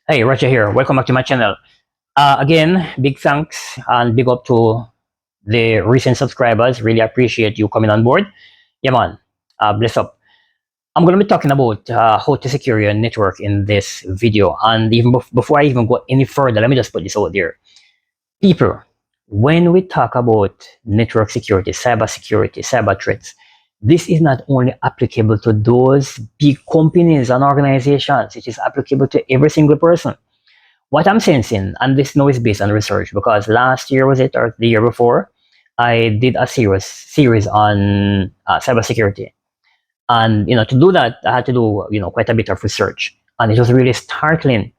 Hey, Roger here. Welcome back to my channel. Again, big thanks and big up to the recent subscribers. Really appreciate you coming on board. Yeah, man. Bless up. I'm going to be talking about how to secure your network in this video. And even before I even go any further, let me just put this out there. People, when we talk about network security, cyber security, cyber threats, this is not only applicable to those big companies and organizations, it is applicable to every single person. What I'm sensing, and this now is based on research, because last year was it or the year before, I did a series on cybersecurity, and to do that, I had to do quite a bit of research, and it was really startling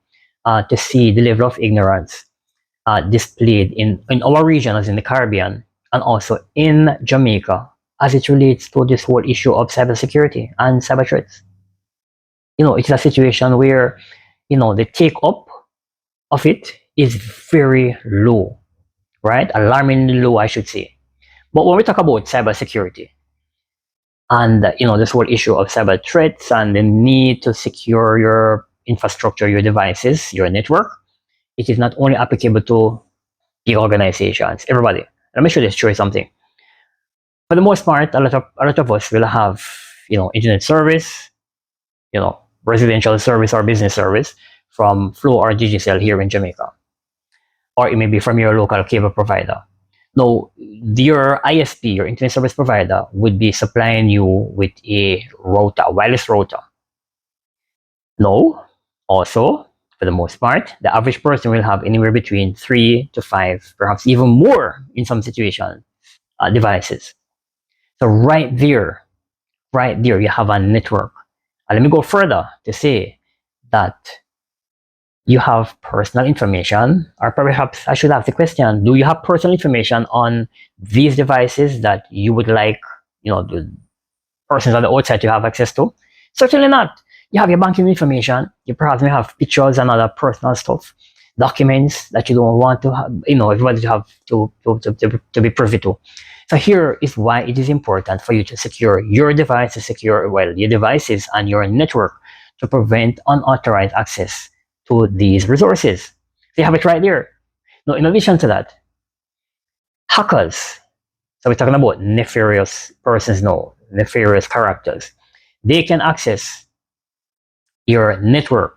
to see the level of ignorance displayed in our region, as in the Caribbean, and also in Jamaica, as it relates to this whole issue of cybersecurity and cyber threats. It's a situation where the take up of it is very low, right? Alarmingly low, I should say. But when we talk about cybersecurity and this whole issue of cyber threats and the need to secure your infrastructure, your devices, your network, it is not only applicable to big organizations, everybody. Let me show you something. For the most part, a lot of us will have internet service, residential service or business service from Flow or Digicel here in Jamaica, or it may be from your local cable provider. Now, your ISP, your internet service provider, would be supplying you with a router, a wireless router. Now, also, for the most part, the average person will have anywhere between 3 to 5, perhaps even more in some situations, devices. So right there, you have a network. And let me go further to say that you have personal information, or perhaps I should ask the question, do you have personal information on these devices that you would like, the persons on the outside to have access to? Certainly not. You have your banking information, you perhaps may have pictures and other personal stuff, documents that you don't want to have, everybody to have to be privy to. So here is why it is important for you to secure your devices, your devices and your network to prevent unauthorized access to these resources. So you have it right there. Now, in addition to that, hackers. So we're talking about nefarious persons now, nefarious characters. They can access your network,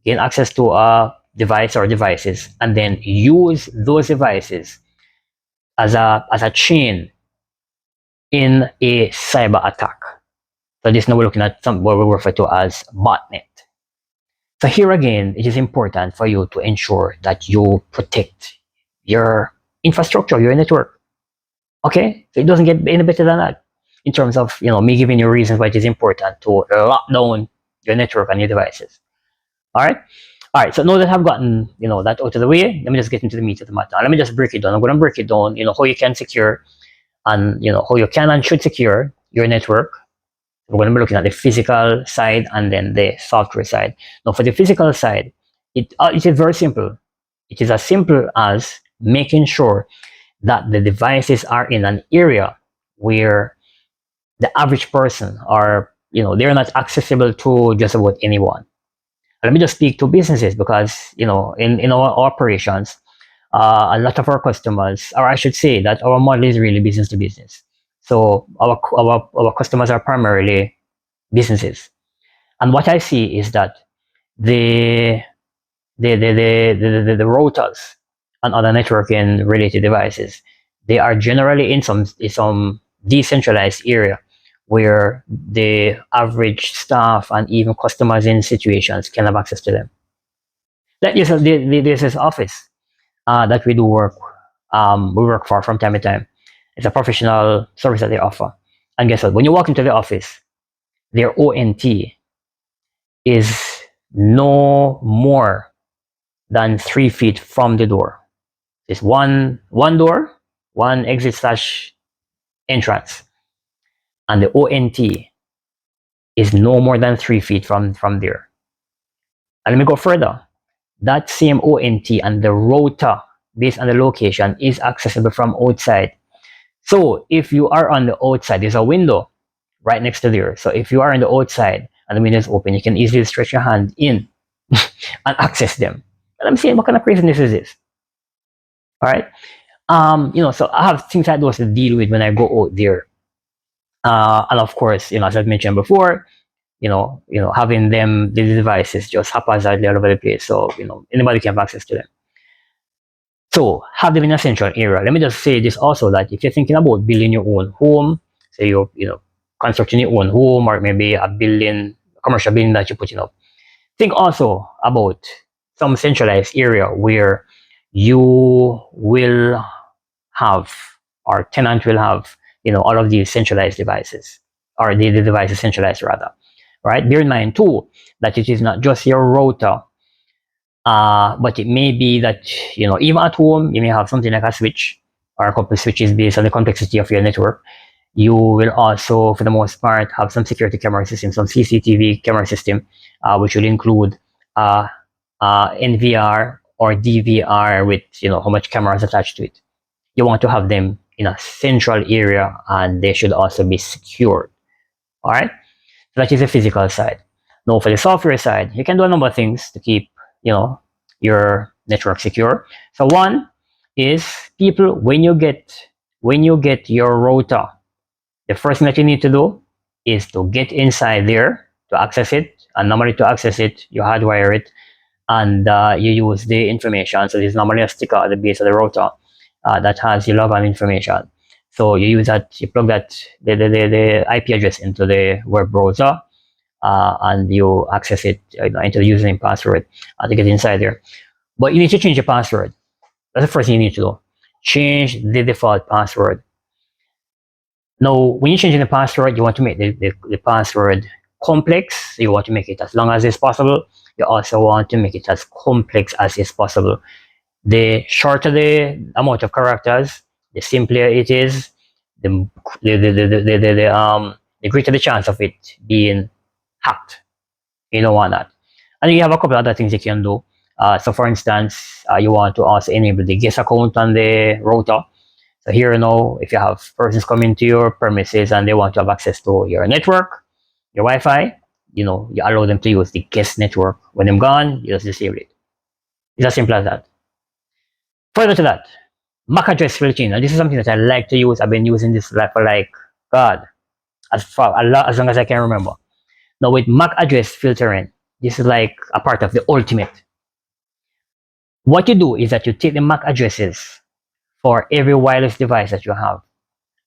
gain access to a device or devices, and then use those devices as a chain in a cyber attack. So this now we're looking at what we refer to as botnet. So here again, it is important for you to ensure that you protect your infrastructure, your network. Okay, so it doesn't get any better than that in terms of me giving you reasons why it is important to lock down your network and your devices. All right. So now that I've gotten that out of the way, let me just get into the meat of the matter. Let me just break it down. I'm going to break it down. How you can secure and how you can and should secure your network. We're going to be looking at the physical side and then the software side. Now, for the physical side, it is very simple. It is as simple as making sure that the devices are in an area where the average person are, they're not accessible to just about anyone. Let me just speak to businesses because, in our operations, a lot of our customers, or I should say that our model is really business to business. So our customers are primarily businesses. And what I see is that the routers and other networking related devices, they are generally in some decentralized area where the average staff and even customers in situations can have access to them. That is this is office that we do work. We work for from time to time. It's a professional service that they offer. And guess what? When you walk into the office, their ONT is no more than 3 feet from the door. It's one door, one exit slash entrance, and the ONT is no more than 3 feet from there. And let me go further. That same ONT and the router based on the location is accessible from outside. So if you are on the outside, there's a window right next to there. So if you are on the outside and the window is open, you can easily stretch your hand in and access them. And I'm saying, what kind of craziness is this? All right. So I have things like those to deal with when I go out there. And of course, as I've mentioned before, having the devices just haphazardly all over the place. So, anybody can have access to them. So have them in a central area. Let me just say this also, that if you're thinking about building your own home, say you're, constructing your own home, or maybe a building, commercial building that you're putting up, think also about some centralized area where you will have, or tenant will have, all of these centralized devices, or the devices centralized rather, right? Bear in mind too that it is not just your router, but it may be that, even at home, you may have something like a switch or a couple of switches based on the complexity of your network. You will also, for the most part, have some security camera system, some CCTV camera system, which will include NVR or DVR with, how much cameras attached to it. You want to have them in a central area, and they should also be secured. All right. So that is the physical side. Now, for the software side, you can do a number of things to keep, your network secure. So one is, people, when you get your router, the first thing that you need to do is to get inside there to access it. And normally, to access it, you hardwire it, and you use the information. So there's normally a sticker at the base of the router that has your logon information. So you use that, you plug that the IP address into the web browser, and you access it, into the username password to get inside there. But you need to change your password. That's the first thing you need to do. Change the default password. Now, when you're changing the password, you want to make the password complex. You want to make it as long as it's possible. You also want to make it as complex as is possible. The shorter the amount of characters, the simpler it is, the greater the chance of it being hacked. You don't want that. And you have a couple other things you can do. So for instance, you want to also enable the guest account on the router. So here, if you have persons coming to your premises and they want to have access to your network, your Wi-Fi, you allow them to use the guest network. When I'm gone, you just disable it. It's as simple as that. Further to that, MAC address filtering. Now, this is something that I like to use. I've been using this for God, as long as I can remember. Now, with MAC address filtering, this is like a part of the ultimate. What you do is that you take the MAC addresses for every wireless device that you have,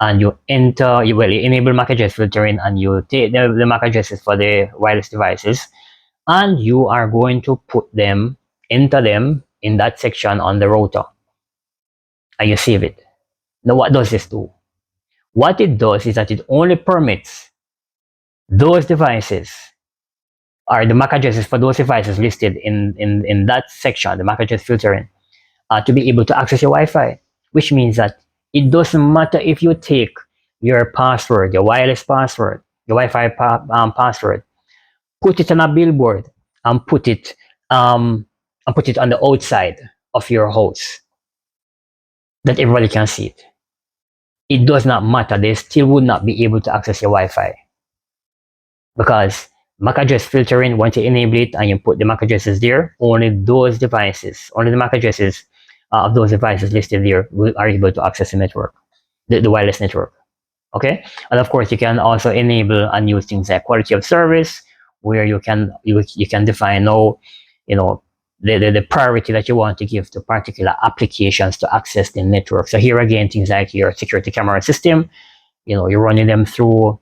and you enable MAC address filtering, and you take the MAC addresses for the wireless devices, and you are going to enter them in that section on the router, and you save it. Now, what does this do? What it does is that it only permits those devices, or the MAC addresses for those devices listed in that section, the MAC address filtering, to be able to access your Wi-Fi, which means that it doesn't matter if you take your password, your wireless password, your Wi-Fi password, put it on a billboard, and put it on the outside of your house, that everybody can see it. It does not matter. They still would not be able to access your Wi-Fi, because MAC address filtering, once you enable it and you put the MAC addresses there, only the MAC addresses of those devices listed there are able to access the network, the wireless network. Okay, and of course you can also enable and use things like quality of service, where you can define the priority that you want to give to particular applications to access the network. So here again, things like your security camera system, you're running them through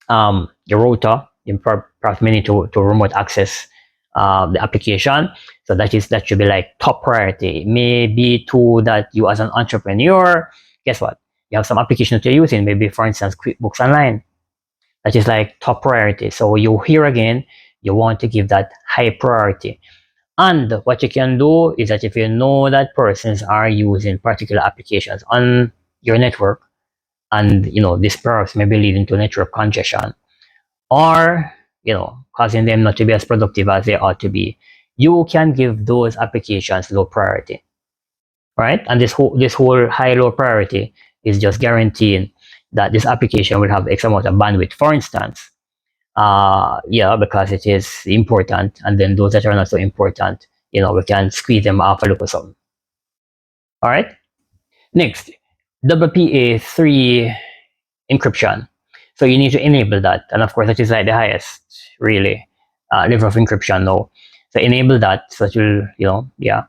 your router. You perhaps may need to remote access the application. So that should be like top priority. Maybe too that you, as an entrepreneur, guess what? You have some application that you're using, maybe for instance QuickBooks Online. That is like top priority. So you want to give that high priority. And what you can do is that if you know that persons are using particular applications on your network, and this perhaps may be leading to network congestion, or causing them not to be as productive as they ought to be, you can give those applications low priority, right? And this whole high low priority is just guaranteeing that this application will have X amount of bandwidth. For instance, Yeah, because it is important, and then those that are not so important, we can squeeze them off a little something. All right. Next, WPA3 encryption. So you need to enable that, and of course, that is like the highest really level of encryption now. So enable that, so that yeah.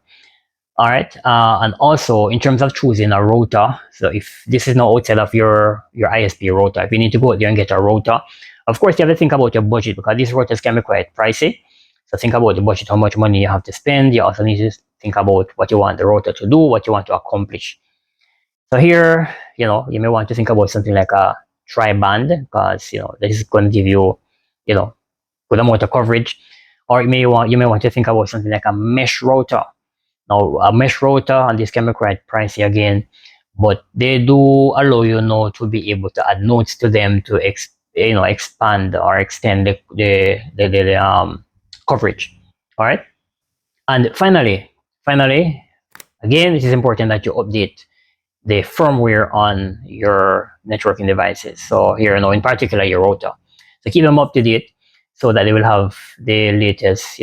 All right, and also in terms of choosing a router. So if this is not outside of your ISP router, if you need to go out there and get a router, of course you have to think about your budget, because these routers can be quite pricey. So think about the budget, how much money you have to spend. You also need to think about what you want the router to do, what you want to accomplish. So here, you may want to think about something like a tri-band, because this is going to give you, you know, good amount of coverage. Or you may want to think about something like a mesh router. Now, a mesh router, and this can be quite pricey again, but they do allow you now to be able to add nodes to them to expand or extend the coverage. All right, and finally, again, it is important that you update the firmware on your networking devices. So here, in particular, your router. So keep them up to date so that they will have the latest,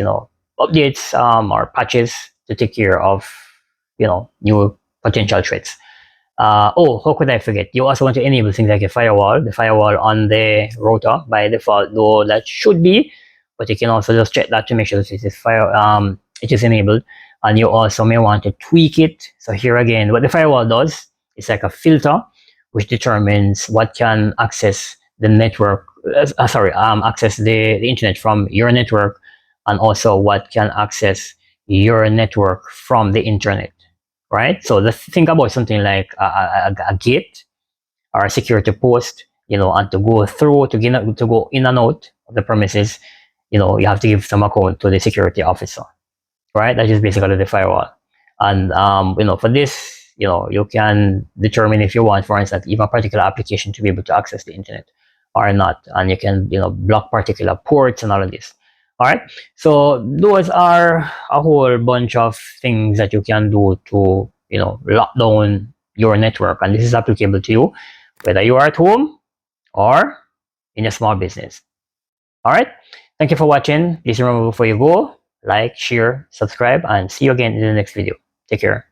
updates or patches to take care of, new potential threats. Oh, how could I forget? You also want to enable things like the firewall on the router by default, though that should be, but you can also just check that to make sure that it is enabled. And you also may want to tweak it. So here again, what the firewall does is like a filter, which determines what can access the network. Access the internet from your network, and also what can access your network from the internet, right? So let's think about something like a gate or a security post, and to go through, to go in and out of the premises, you have to give some account to the security officer, right? That is basically the firewall. And for this, you can determine if you want, for instance, even a particular application to be able to access the internet or not, and you can block particular ports and all of this. All right. So those are a whole bunch of things that you can do to lock down your network, and this is applicable to you whether you are at home or in a small business. All right. Thank you for watching. Please remember, before you go, like, share, subscribe, and see you again in the next video. Take care.